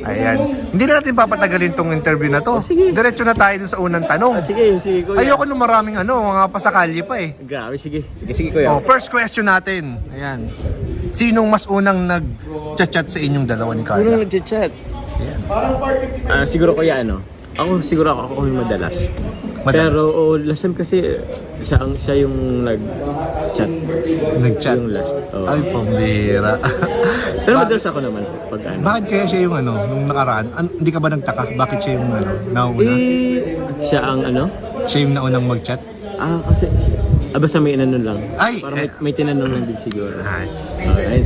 Ayan. Hindi na natin papatagalin tong interview na to. Sige. Diretso na tayo dun sa unang tanong. Sige, kuya. Ayoko nung maraming mga pasakalye pa eh. Grabe, sige, kuya. Oh, first question natin. Ayan. Sinong mas unang nag-chat sa inyong dalawa ni Carla? Unang nag-chat. Ayan. Siguro kuya Ako siguro ako yung madalas. Madalas? Pero last time kasi siya yung nag-chat. Nag-chat? Yung last. Ay, pambira. Pero madalas ako naman pag Bakit kaya siya yung nung nakaraan? Hindi ka ba nagtaka? Bakit siya yung nauna? Siya ang Siya yung naunang mag-chat? Kasi basta may inanong lang. Ay, parang may tinanong lang din siguro. Ay,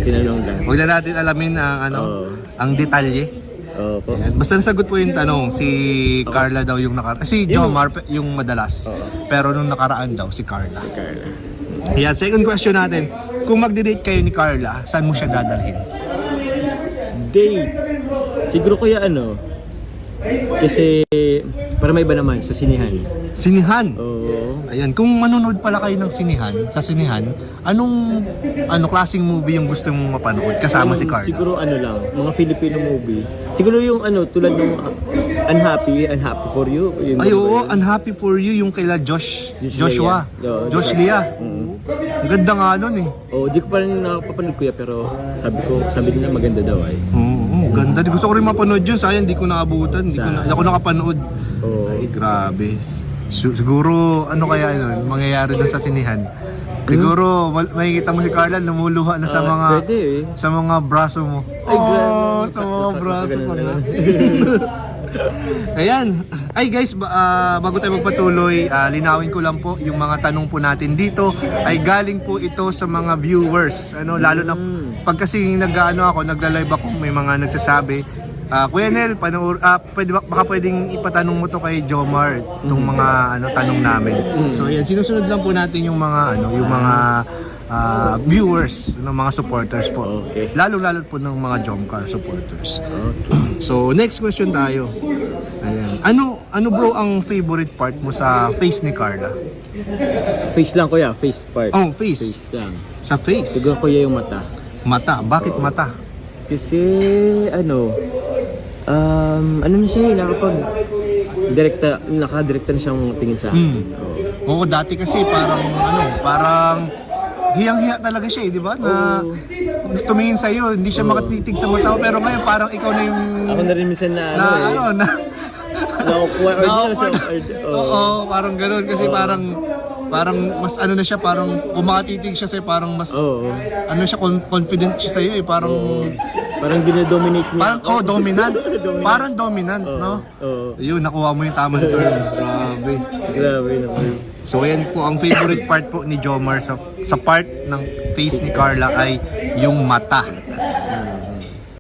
tinanong lang. Huwag na natin alamin ang ang detalye. Opo. Ayan. Basta nasagot po yung tanong, si Carla daw yung nakaraan. Si Jomar yung madalas. Pero nung nakaraan daw, si Carla. Ayan, second question natin. Kung magde-date kayo ni Carla, saan mo siya dadalhin? Date. Siguro kuya kasi para may iba naman sa sinihan. Sinihan. Oo. Ayan, kung manonood pala kayo ng sinihan, anong klaseng movie yung gusto mong mapanood kasama si Carla? Siguro lang, mga Filipino movie. Siguro yung tulad ng Unhappy for You. Yun Ay, ba oo, yun? Unhappy for You, yung kaila Joshua. Oo, Josh Lia. Ang ganda nga nun eh. Di ko pa rin nakapapanood kuya, pero sabi nila maganda daw ay. Oo, ganda. Gusto ko rin mapanood yun. Sayang, di ko naabutan. Hindi ako nakapanood. Oo. Ay, grabe. Siguro, kaya mangyayari dun sa sinihan? Siguro, makikita mo si Carla, lumuluha na sa mga pwede eh. sa mga braso mo. Ay, grabe. Sa mga braso Ganun pa na. naman. Ayan. Ay guys, bago tayo magpatuloy, linawin ko lang po yung mga tanong po natin dito ay galing po ito sa mga viewers. Lalo na pag kasi nagla-live ako, may mga nagsasabi, Kuya Nel, baka pwedeng ipatanong mo to kay Jomar itong mga tanong namin. So yan, sinusunod lang po natin yung mga viewers ng mga supporters po. Okay. Lalo po ng mga Jomcar supporters. So next question tayo. Ayan. Ano bro ang favorite part mo sa face ni Carla? Face lang kuya, face part. Oh, face. Face lang. Sa face. Siguro kuya yung mata. Mata. Bakit mata? Kasi na siya nakadirekta na siyang tingin sa akin. Oo, dati kasi parang hiyang-hiya talaga siya, di ba? Na tumingin sa iyo, hindi siya makatitig sa mata mo, pero ngayon parang ikaw na yung Ako na rin minsan Oo, parang ganoon kasi parang mas na siya, parang kumatitig siya sa'yo, parang mas siya, confident siya sa'yo eh, parang dinodominate niya. Parang dominant. Parang dominant, no? Oo. Yun, nakuha mo yung tamang term. Grabe. naman. So ayan po, ang favorite part po ni Jomar sa part ng face ni Carla ay yung mata.